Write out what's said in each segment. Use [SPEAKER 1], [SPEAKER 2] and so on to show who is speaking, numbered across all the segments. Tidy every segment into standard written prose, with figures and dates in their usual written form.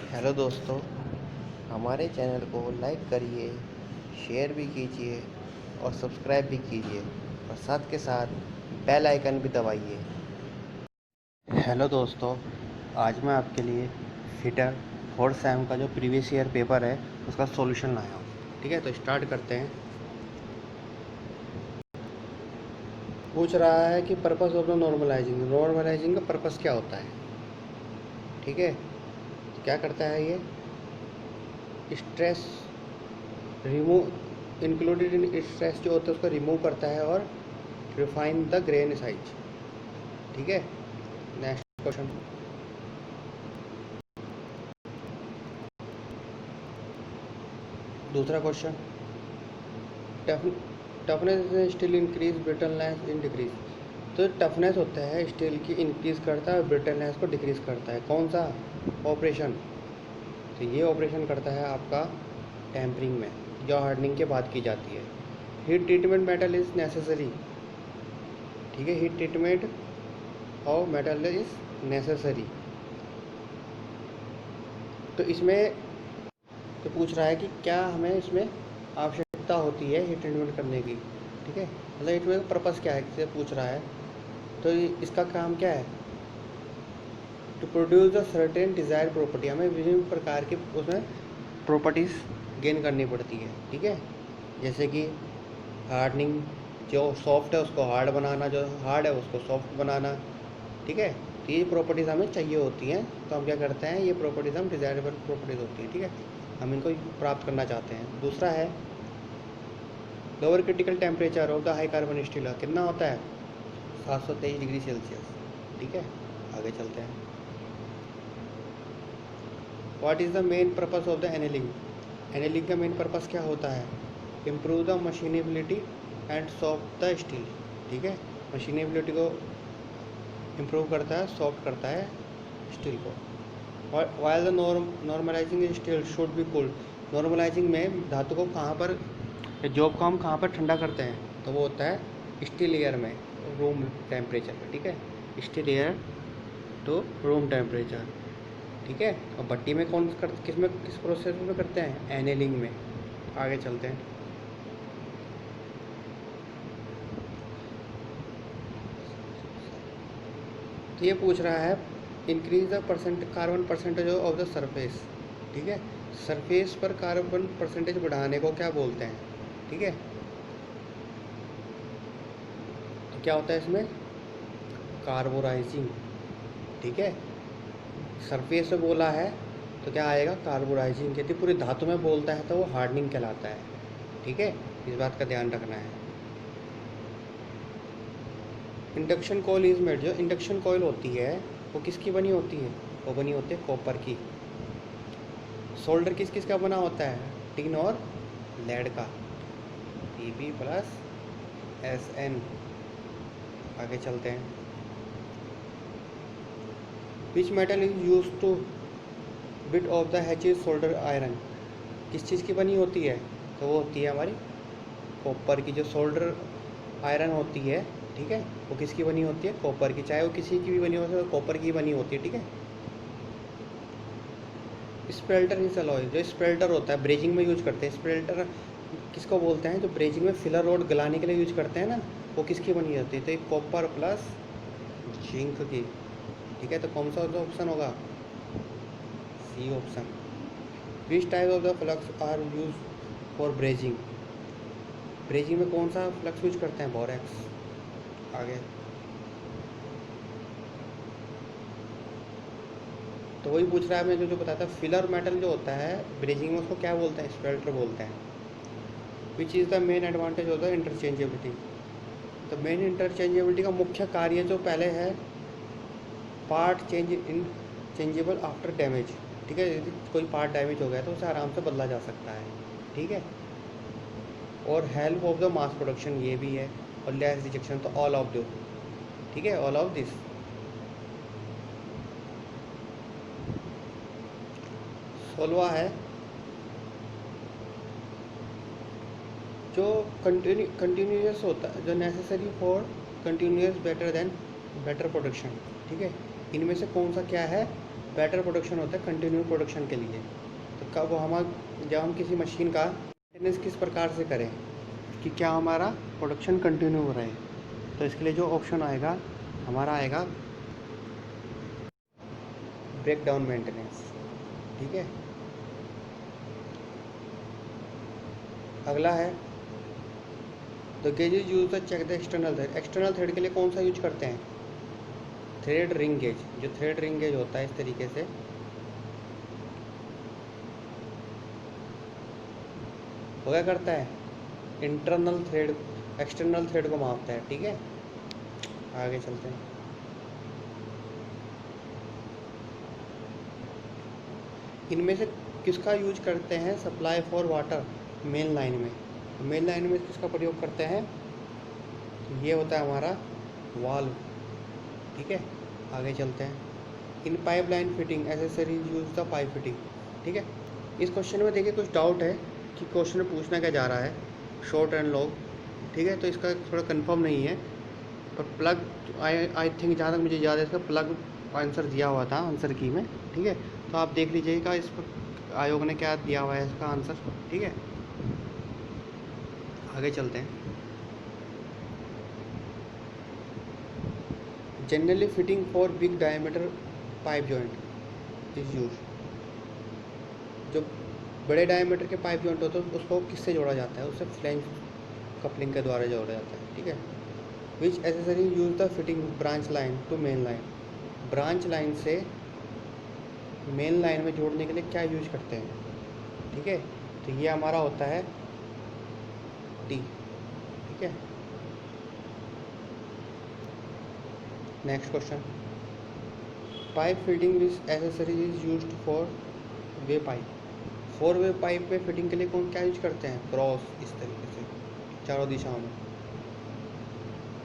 [SPEAKER 1] Hello दोस्तों, हमारे channel को लाइक करिए, शेयर भी कीजिए और सब्सक्राइब भी कीजिए और साथ के साथ बेल आइकन भी दबाइए। हेलो दोस्तों, आज मैं आपके लिए फिटर 4 सेम का जो प्रीवियस ईयर पेपर है उसका सॉल्यूशन लाया हूँ। ठीक है, तो स्टार्ट करते हैं। पूछ रहा है कि पर्पस ऑफ द नॉर्मलाइजिंग का पर्पस क्या होता है। ठीक है, तो क्या करता है ये? Stress remove included in stress जो होता है उसको रिमूव करता है और रिफाइन द ग्रेन साइज। ठीक है, नेक्स्ट क्वेश्चन। दूसरा question, toughness steel increase brittleness in decrease. तो टफनेस होता है स्टील की इंक्रीज करता है और ब्रिटलनेस को डिक्रीज करता है। कौन सा ऑपरेशन? तो ये ऑपरेशन करता है आपका टेम्परिंग में, जो हार्डनिंग के बाद की जाती है। Heat treatment metal is necessary. ठीक है, heat treatment of metal is necessary. तो इसमें तो पूछ रहा है कि क्या हमें इसमें आवश्यकता होती है हीट ट्रीटमेंट करने की। ठीक है, मतलब हीट ट्रीटमेंट का पर्पज़ क्या है, किसे पूछ रहा है। तो इसका काम क्या है? To produce the certain desire property. हमें विभिन्न प्रकार की उसमें प्रॉपर्टीज़ गेन करनी पड़ती है। ठीक है, जैसे कि हार्डनिंग, जो सॉफ्ट है उसको हार्ड बनाना, जो हार्ड है उसको सॉफ्ट बनाना। ठीक है, तो ये प्रॉपर्टीज़ हमें चाहिए होती हैं, तो हम क्या करते हैं, ये प्रॉपर्टीज़ हम डिज़ायरेबल प्रॉपर्टीज़ होती हैं। ठीक है, हम इनको प्राप्त करना चाहते हैं। दूसरा है lower critical temperature of the high carbon steel. कितना होता है? 723 डिग्री सेल्सियस। ठीक है, आगे चलते हैं। What is the main purpose of the annealing? Annealing का मेन पर्पस क्या होता है? Improve the machinability and soft the steel. ठीक है, मशीनेबिलिटी को इम्प्रूव करता है, सॉफ्ट करता है स्टील को। While the normalising steel should be cooled. Normalising में धातु को कहाँ पर, जॉब को हम कहाँ पर ठंडा करते हैं? तो वो होता है स्टील एयर में, रूम टेम्परेचर पे। ठीक है, still air to room temperature. ठीक है, और भट्टी में किस प्रोसेस में करते हैं? एनेलिंग में। आगे चलते हैं। तो ये पूछ रहा है increase the carbon percentage of the surface. ठीक है, सरफेस पर कार्बन परसेंटेज बढ़ाने को क्या बोलते हैं? ठीक है, तो क्या होता है इसमें? कार्बोराइजिंग। ठीक है, सरफेस पे बोला है तो क्या आएगा? कार्बोराइजिंग। यदि पूरी धातु में बोलता है तो वो हार्डनिंग कहलाता है। ठीक है, इस बात का ध्यान रखना है। Induction coil is made. जो इंडक्शन कॉइल होती है वो किसकी बनी होती है? वो बनी होती है कॉपर की। सोल्डर किस किस का बना होता है? टिन और लेड का, Pb+SN। आगे चलते हैं। Which metal is use to bit of the hatches solder iron. किस चीज़ की बनी होती है? तो वो होती है हमारी कॉपर की। जो सोल्डर आयरन होती है, ठीक है, वो किसकी बनी होती है? कॉपर की। चाहे वो किसी की भी बनी होती है, तो कॉपर की बनी होती है। ठीक है, स्पेल्टर इज अलॉय। जो स्पेल्टर होता है ब्रेजिंग में यूज करते हैं। स्पेल्टर किसको बोलते हैं? जो ब्रेजिंग में फिलर रोड गलाने के लिए यूज करते हैं ना, वो किसकी बनी होती है? तो एक कॉपर प्लस जिंक की। ठीक है, तो कौन सा ऑप्शन होगा? C option. Which type of the flux are use for brazing. Brazing में कौन सा फ्लक्स यूज करते हैं? बोरेक्स। आगे तो वही पूछ रहा है। मैं जो जो बताया था, फिलर मेटल जो होता है ब्रेजिंग में, उसको क्या बोलते हैं? स्पेल्टर बोलते हैं। Which is the main advantage of the interchangeability. तो मेन इंटरचेंजेबिलिटी का मुख्य कार्य जो पहले है, पार्ट चेंजेबल आफ्टर डैमेज। ठीक है, यदि कोई पार्ट डैमेज हो गया तो उसे आराम से बदला जा सकता है। ठीक है, और help of the mass production ये भी है, और लेस रिजेक्शन। तो ऑल ऑफ दो। ठीक है, ऑल ऑफ दिस। सोलवा है जो कंटिन्यूस होता है, जो necessary for continuous better production. ठीक है, इनमें से कौन सा क्या है? बेटर प्रोडक्शन होता है कंटिन्यू प्रोडक्शन के लिए। तो कब हम जब हम किसी मशीन का मेंटेनेंस किस प्रकार से करें कि क्या हमारा प्रोडक्शन कंटिन्यू हो रहे, तो इसके लिए जो ऑप्शन आएगा हमारा आएगा ब्रेक डाउन मेंटेनेंस। ठीक है, अगला है the gauges use the check the external thread. External thread के लिए कौन सा यूज करते हैं? Thread ring gauge. जो थ्रेड रिंग गेज होता है इस तरीके से वो क्या करता है, इंटरनल थ्रेड एक्सटर्नल थ्रेड को मापता है। ठीक है, आगे चलते हैं। इनमें से किसका यूज करते हैं supply for water main line में? मेन लाइन में किसका प्रयोग करते हैं? ये होता है हमारा वाल्व। ठीक है, आगे चलते हैं। In pipe line fitting accessories use the pipe fitting. ठीक है, इस क्वेश्चन में देखिए कुछ डाउट है कि क्वेश्चन में पूछना क्या जा रहा है, शॉर्ट एंड लॉन्ग। ठीक है, तो इसका थोड़ा कंफर्म नहीं है, पर प्लग आई थिंक जहाँ तक मुझे याद है इसका प्लग आंसर दिया हुआ था आंसर की में। ठीक है, तो आप देख लीजिएगा इस पर आयोग ने क्या दिया हुआ है इसका आंसर। ठीक है, आगे चलते हैं। Generally fitting for big diameter pipe joint is use. जो बड़े डायमीटर के पाइप जॉइंट होते हैं उसको किससे जोड़ा जाता है? उससे फ्लैंज कपलिंग के द्वारा जोड़ा जाता है। ठीक है, which accessory use the fitting branch line to main line. Branch line से मेन लाइन में जोड़ने के लिए क्या यूज करते हैं? ठीक है, तो ये हमारा होता है टी। ठीक है, next question. Pipe fitting which accessory is use for way pipe. Four way pipe में फिटिंग के लिए कौन क्या यूज करते हैं? क्रॉस, इस तरीके से चारों दिशाओं में।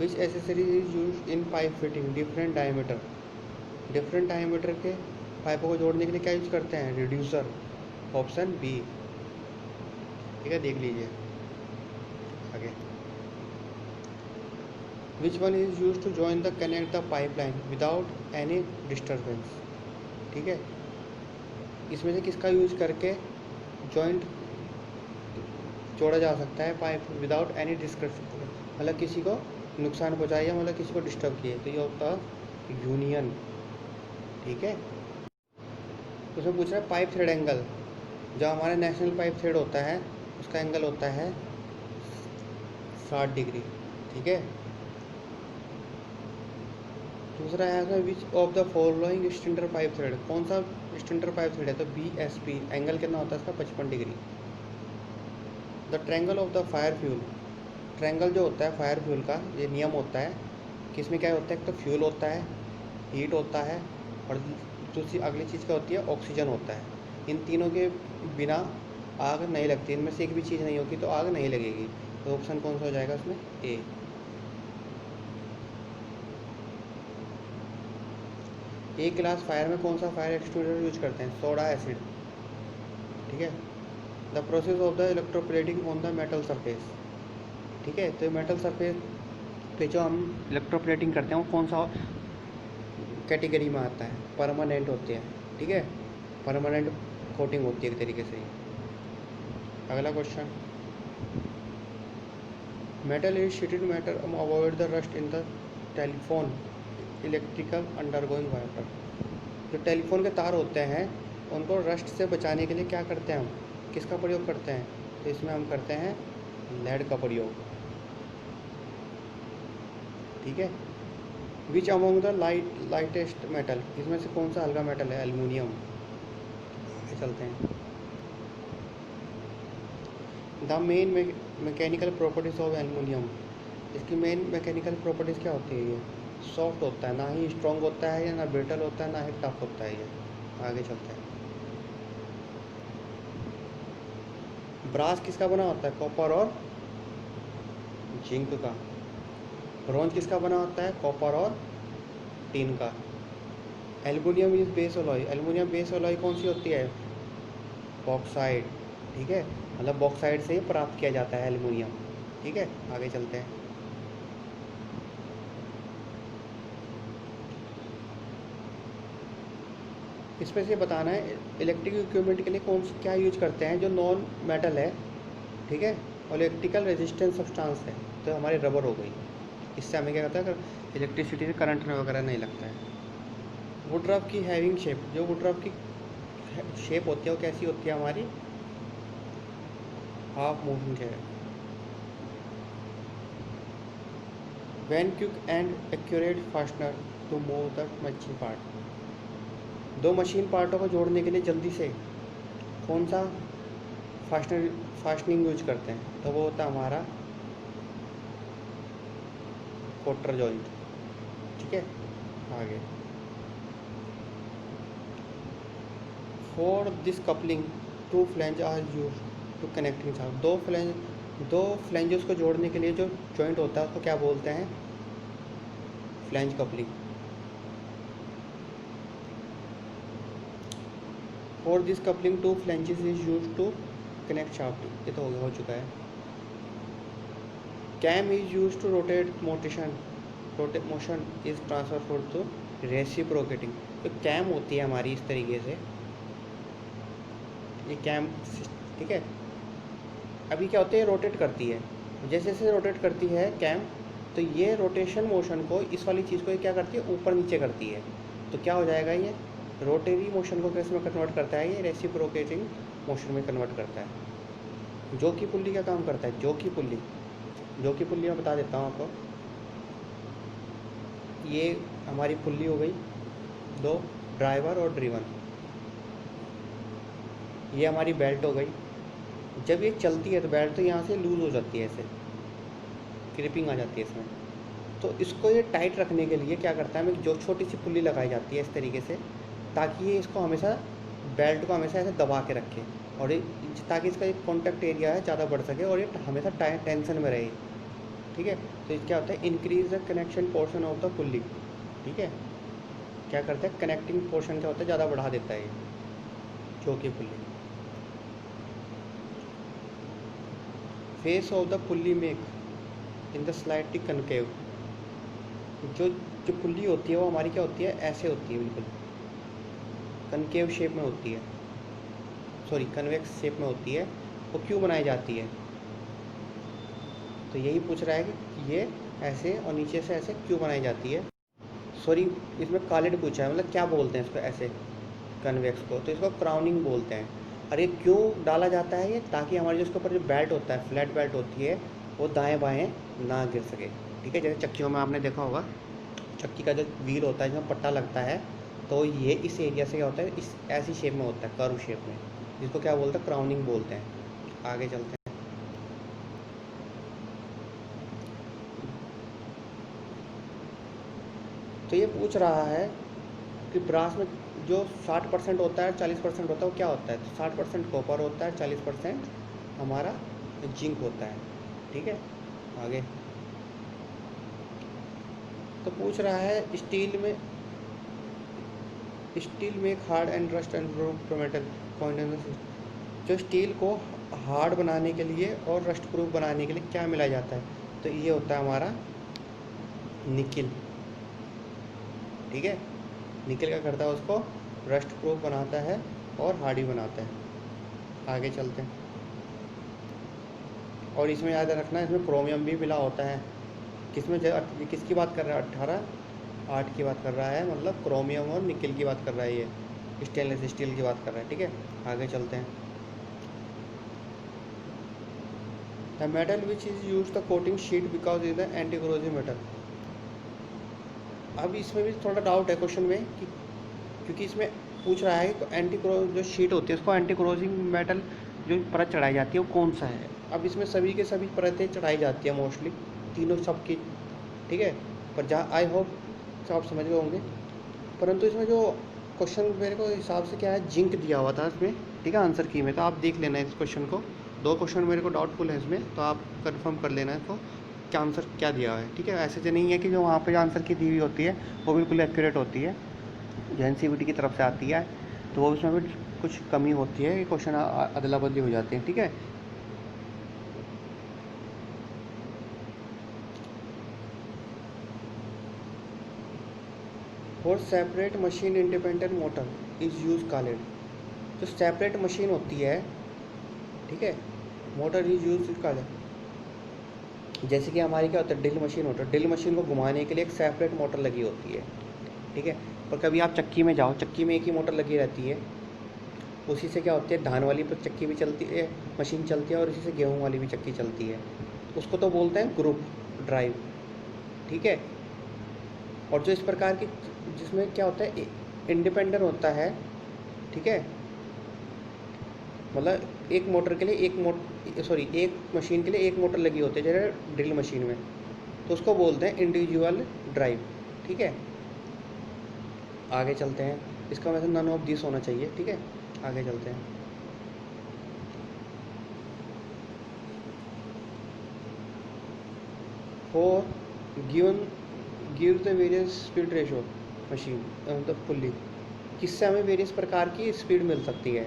[SPEAKER 1] Which accessory is use in pipe fitting different diameter. Different diameter के पाइपों को जोड़ने के लिए क्या यूज करते हैं? Reducer, option B. ठीक है, देख लीजिए आगे। Which one is use to join the connect the pipeline without any disturbance. ठीक है, इसमें से किसका यूज करके जॉइंट जोड़ा जा सकता है पाइप विदाउट एनी डिस्टर्ब, मतलब किसी को नुकसान पहुंचाए या मतलब किसी को डिस्टर्ब किए, तो ये होता है यूनियन। ठीक है, उसमें पूछ रहा है पाइप थ्रेड एंगल। जो हमारा नेशनल पाइप थ्रेड होता है उसका एंगल होता है 60 डिग्री। ठीक है, दूसरा है which of the following standard pipe thread. कौन सा स्टैंडर्ड पाइप थ्रेड है? तो BSP। एंगल कितना होता है इसका? 55 degree. The triangle of the fire fuel. Triangle जो होता है फायर फ्यूल का ये नियम होता है कि इसमें क्या होता है, एक तो फ्यूल होता है, हीट होता है, और दूसरी अगली चीज़ क्या होती है? ऑक्सीजन होता है। इन तीनों के बिना आग नहीं लगती, इनमें से एक भी चीज़ नहीं होगी तो आग नहीं लगेगी। तो ऑप्शन कौन सा हो जाएगा इसमें? ए। एक गिलास फायर में कौन सा फायर एक्सटिंग्विशर यूज करते हैं? Soda acid. ठीक है, the process of the electroplating on the metal surface. ठीक है, तो मेटल सरफेस पे जो हम इलेक्ट्रोप्लेटिंग करते हैं वो कौन सा कैटेगरी में आता है? परमानेंट होती है। ठीक है, परमानेंट कोटिंग होती है एक तरीके से। अगला question, metal is शीटेड metal avoid the rust in the telephone electrical undergoing water. जो टेलीफोन के तार होते हैं उनको रस्ट से बचाने के लिए क्या करते हैं हम? किसका प्रयोग करते हैं? तो इसमें हम करते हैं लेड का प्रयोग। ठीक है, which among the lightest metal. इसमें से कौन सा हल्का मेटल है? एल्युमिनियम। चलते हैं। The main mechanical properties of aluminium. इसकी मेन मैकेनिकल प्रॉपर्टीज़ क्या होती है? ये सॉफ्ट होता है, ना ही स्ट्रॉन्ग होता है, या ना ब्रिटल होता है, ना ही टफ होता है ये। आगे चलते हैं। ब्रास किसका बना होता है? कॉपर और जिंक का। ब्रॉन्ज किसका बना होता है? कॉपर और टिन का। Aluminium is base alloy. Aluminium base alloy कौन सी होती है? बॉक्साइड। ठीक है, मतलब बॉक्साइड से ही प्राप्त किया जाता है एल्युमिनियम। ठीक है, आगे चलते हैं। इसमें से बताना है इलेक्ट्रिक इक्विपमेंट के लिए कौन सी क्या यूज करते हैं जो नॉन मेटल है, ठीक है, और इलेक्ट्रिकल रेजिस्टेंस सब्सटेंस है, तो हमारी रबर हो गई। इससे हमें क्या होता है, अगर इलेक्ट्रिसिटी से करंट वगैरह नहीं लगता है। वुडरफ की हैविंग शेप, जो वुडरफ की शेप होती है वो कैसी होती है हमारी, हाफ मूविंग है। When quick and accurate fastener to move the machine part, दो मशीन पार्टों को जोड़ने के लिए जल्दी से कौन सा फास्टनिंग यूज करते हैं, तो वो होता है हमारा कोटर जॉइंट, ठीक है। आगे, for this coupling two flange are use to connecting साथ, दो फ्लैंजेस को जोड़ने के लिए जो जॉइंट होता है उसको क्या बोलते हैं, flange coupling. For this coupling two flanges is use to connect shaft, ये तो हो चुका है। Cam is use to rotate motion is transfer for to reciprocating, तो कैम होती है हमारी इस तरीके से, ये कैम, ठीक है। अभी क्या होता है, रोटेट करती है, जैसे जैसे रोटेट करती है कैम, तो ये रोटेशन मोशन को, इस वाली चीज़ को ये क्या करती है, ऊपर नीचे करती है, तो क्या हो जाएगा, ये रोटेरी मोशन को किस में कन्वर्ट करता है, ये रेसिप्रोकेटिंग मोशन में कन्वर्ट करता है। जो की पुल्ली का काम करता है, जो की पुल्ली मैं बता देता हूँ आपको। ये हमारी पुल्ली हो गई, दो ड्राइवर और ड्रिवन, ये हमारी बेल्ट हो गई। जब ये चलती है तो बेल्ट तो यहाँ से लूज़ हो जाती है, ऐसे क्रिपिंग आ जाती है इसमें, तो इसको ये टाइट रखने के लिए क्या करता है, हमें जो छोटी सी पुल्ली लगाई जाती है इस तरीके से, ताकि ये इसको हमेशा, बेल्ट को हमेशा ऐसे दबा के रखे, और ये ताकि इसका एक कॉन्टैक्ट एरिया है ज़्यादा बढ़ सके और ये हमेशा टेंशन में रहे, ठीक है। तो ये क्या होता है, increase the connection portion of the pulley, ठीक है। क्या करता है, कनेक्टिंग पोर्शन क्या होता है, ज़्यादा बढ़ा देता है ये जो की pulley. Face of the pulley make in the slightly concave, जो जो पुल्ली होती है वो हमारी क्या होती है, ऐसे होती है, बिल्कुल कनकेव शेप में होती है, सॉरी कन्वेक्स शेप में होती है। वो क्यों बनाई जाती है, तो यही पूछ रहा है कि ये ऐसे और नीचे से ऐसे क्यों बनाई जाती है। सॉरी, इसमें कालिड पूछा है, मतलब क्या बोलते हैं इसको ऐसे कन्वेक्स को, तो इसको क्राउनिंग बोलते हैं। और ये क्यों डाला जाता है, ये ताकि हमारे जो इसके ऊपर जो बेल्ट होता है, फ्लैट बेल्ट होती है, वो दाएं बाएं ना गिर सके, ठीक है। जैसे चक्कियों में आपने देखा होगा, चक्की का जो व्हील होता है जिसमें पट्टा लगता है, तो ये इस एरिया से क्या होता है, इस ऐसी शेप में होता है, कर्व शेप में, जिसको क्या बोलते हैं, क्राउनिंग बोलते हैं। आगे चलते हैं। तो ये पूछ रहा है कि ब्रास में जो 60% होता है, 40% होता है, वो क्या होता है, तो 60% कॉपर होता है, 40% हमारा जिंक होता है, ठीक है। आगे तो पूछ रहा है स्टील में hard and rust and to metal point, जो स्टील को हार्ड बनाने के लिए और रस्ट प्रूफ बनाने के लिए क्या मिलाया जाता है, तो ये होता है हमारा निकिल, ठीक है। निकिल क्या करता है, उसको रस्ट प्रूफ बनाता है और हार्डी बनाता है। आगे चलते हैं। और इसमें याद रखना, इसमें क्रोमियम भी मिला होता है, किसमें किसकी बात कर रहा है, 18 की बात कर रहा है, मतलब क्रोमियम और निकिल की बात कर रहा है, ये स्टेनलेस स्टील की बात कर रहा है, ठीक है। आगे चलते हैं। The metal which is use the coating sheet because is the anti corrosive metal. अब इसमें भी थोड़ा डाउट है क्वेश्चन में कि, क्योंकि इसमें पूछ रहा है कि जो शीट होती है उसको एंटी कोरोसिव मेटल जो परत चढ़ाई जाती है वो कौन सा है। अब इसमें सभी के सभी परतें चढ़ाई जाती है मोस्टली, तीनों सबकी, ठीक है। पर जहाँ आई होप आप समझ गए होंगे, परंतु इसमें जो क्वेश्चन मेरे को हिसाब से क्या है, जिंक दिया हुआ था इसमें, ठीक है, आंसर की में, तो आप देख लेना इस क्वेश्चन को। दो क्वेश्चन मेरे को डाउटफुल है इसमें, तो आप कंफर्म कर लेना इसको क्या आंसर क्या दिया है, ठीक है। ऐसे तो नहीं है कि जो वहाँ पे आंसर की दी हुई होती है वो बिल्कुल एक्यूरेट होती है, जो NCVT की तरफ से आती है, तो वो उसमें भी कुछ कमी होती है, क्वेश्चन अदला बदली हो जाते हैं, ठीक है। और separate machine independent motor is use called, जो सेपरेट मशीन होती है, ठीक है, मोटर इज यूज कॉल्ड। जैसे कि हमारी क्या होता है, ड्रिल मशीन होता है, ड्रिल मशीन को घुमाने के लिए एक सेपरेट मोटर लगी होती है, ठीक है। पर कभी आप चक्की में जाओ, चक्की में एक ही मोटर लगी रहती है, उसी से क्या होती है, धान वाली पर चक्की भी चलती है, मशीन चलती है, और इसी से गेहूँ वाली भी चक्की चलती है। उसको तो बोलते हैं ग्रुप ड्राइव, ठीक है। और जो इस प्रकार की, जिसमें क्या होता है, इंडिपेंडेंट होता है, ठीक है, मतलब एक मोटर के लिए एक मशीन के लिए एक मोटर लगी होती है, जैसे ड्रिल मशीन में, तो उसको बोलते हैं इंडिविजुअल ड्राइव, ठीक है। आगे चलते हैं, इसका वैसे नन ऑफ दिस होना चाहिए, ठीक है। आगे चलते हैं। For give the various speed ratio machine, मतलब पुल्ली, किससे हमें वेरियस प्रकार की स्पीड मिल सकती है।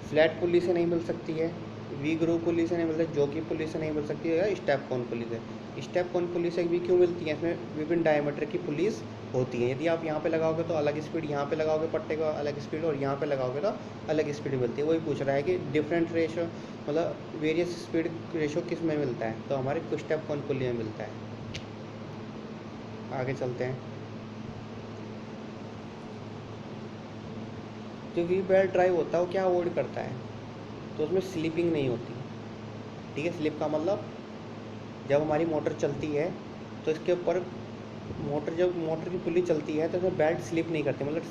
[SPEAKER 1] फ्लैट पुल्ली से नहीं मिल सकती है, वी ग्रूव पुल्ली से नहीं मिल सकती, जॉकी पुल्ली से नहीं मिल सकती है, या स्टेप कॉन पुल्ली से। स्टेप कॉन पुल्ली से भी क्यों मिलती है, इसमें विभिन्न डायमीटर की पुल्लीज होती हैं। यदि आप यहाँ पे लगाओगे तो अलग स्पीड, यहाँ पे लगाओगे पट्टे का अलग स्पीड, और यहाँ पे लगाओगे तो अलग स्पीड मिलती है। वही पूछ रहा है कि डिफरेंट रेशो, मतलब वेरियस स्पीड रेशो किस में मिलता है, तो हमारे स्टेप कॉन पुल्ली में मिलता है। आगे चलते हैं। जो वी बेल्ट ड्राइव होता है वो क्या अवॉइड करता है, तो उसमें स्लिपिंग नहीं होती, ठीक है। स्लिप का मतलब, जब हमारी मोटर चलती है तो इसके ऊपर जब मोटर की पुल्ली चलती है तो इसमें बेल्ट स्लिप नहीं करती, मतलब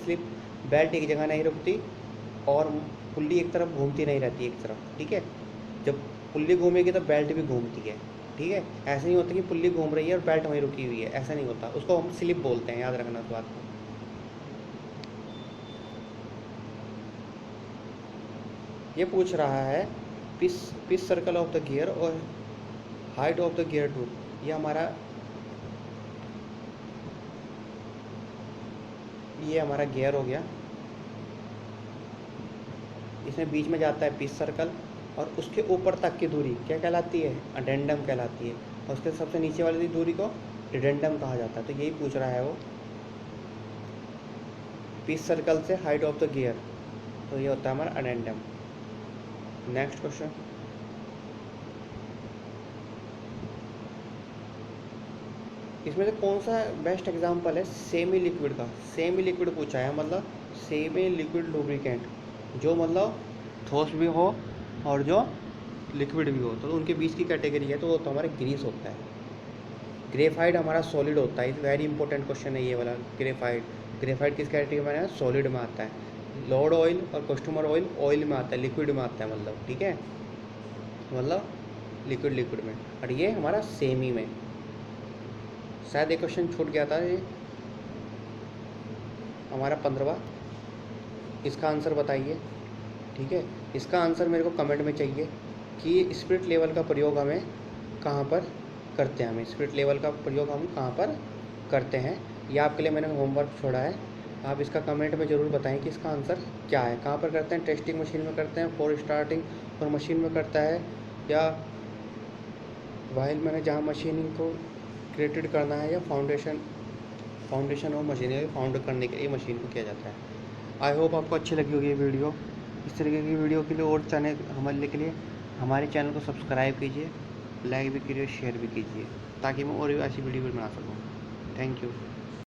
[SPEAKER 1] बेल्ट एक जगह नहीं रुकती, और पुल्ली एक तरफ घूमती नहीं रहती एक तरफ, ठीक है। जब पुल्ली घूमेगी तो बेल्ट भी घूमती है, ठीक है। ऐसा नहीं होता कि पुल्ली घूम रही है और बेल्ट वहीं रुकी हुई है, ऐसा नहीं होता, उसको हम स्लिप बोलते हैं, याद रखना इस बात को। ये पूछ रहा है pitch circle of the gear और height of the gear tool. ये हमारा गियर हो गया, इसमें बीच में जाता है पिच सर्कल, और उसके ऊपर तक की दूरी क्या कहलाती है, अडेंडम कहलाती है, और उसके सबसे नीचे वाली दूरी को डिडेंडम कहा जाता है। तो यही पूछ रहा है वो, पिच सर्कल से हाइट ऑफ द गियर, तो ये होता है हमारा अडेंडम। नेक्स्ट क्वेश्चन, इसमें से कौन सा बेस्ट एग्जांपल है सेमी लिक्विड का। सेमी लिक्विड पूछा है, मतलब सेमी लिक्विड लुब्रिकेंट, जो मतलब ठोस भी हो और जो लिक्विड भी हो, तो उनके बीच की कैटेगरी है, तो वो तो हमारा ग्रीस होता है। ग्रेफाइट हमारा सॉलिड होता है, वेरी इंपॉर्टेंट क्वेश्चन है ये वाला। ग्रेफाइट किस कैटेगरी में है, सॉलिड में आता है। लॉर्ड ऑयल और कस्टमर ऑयल में आता है, लिक्विड में आता है, मतलब ठीक है, मतलब लिक्विड में। और ये हमारा सेमी में। शायद एक क्वेश्चन छूट गया था, ये हमारा 15वां, इसका आंसर बताइए, ठीक है। इसका आंसर मेरे को कमेंट में चाहिए कि स्पिरिट लेवल का प्रयोग हमें कहाँ पर करते हैं, स्पिरिट लेवल का प्रयोग हम कहाँ पर करते हैं। ये आपके लिए मैंने होमवर्क छोड़ा है, आप इसका कमेंट में ज़रूर बताएं कि इसका आंसर क्या है। कहाँ पर करते हैं, टेस्टिंग मशीन में करते हैं, फॉर स्टार्टिंग और मशीन में करता है, या वाइल मैंने जहाँ मशीनिंग को क्रिएटेड करना है, या फाउंडेशन और मशीनरी फाउंड करने के लिए मशीन को किया जाता है। आई होप आपको अच्छी लगी होगी ये वीडियो। इस तरीके की वीडियो के लिए और चैनल हमारे के लिए हमारे चैनल को सब्सक्राइब कीजिए, लाइक भी कीजिए, शेयर भी कीजिए, ताकि मैं और भी ऐसी वीडियो बना सकूँ। Thank you.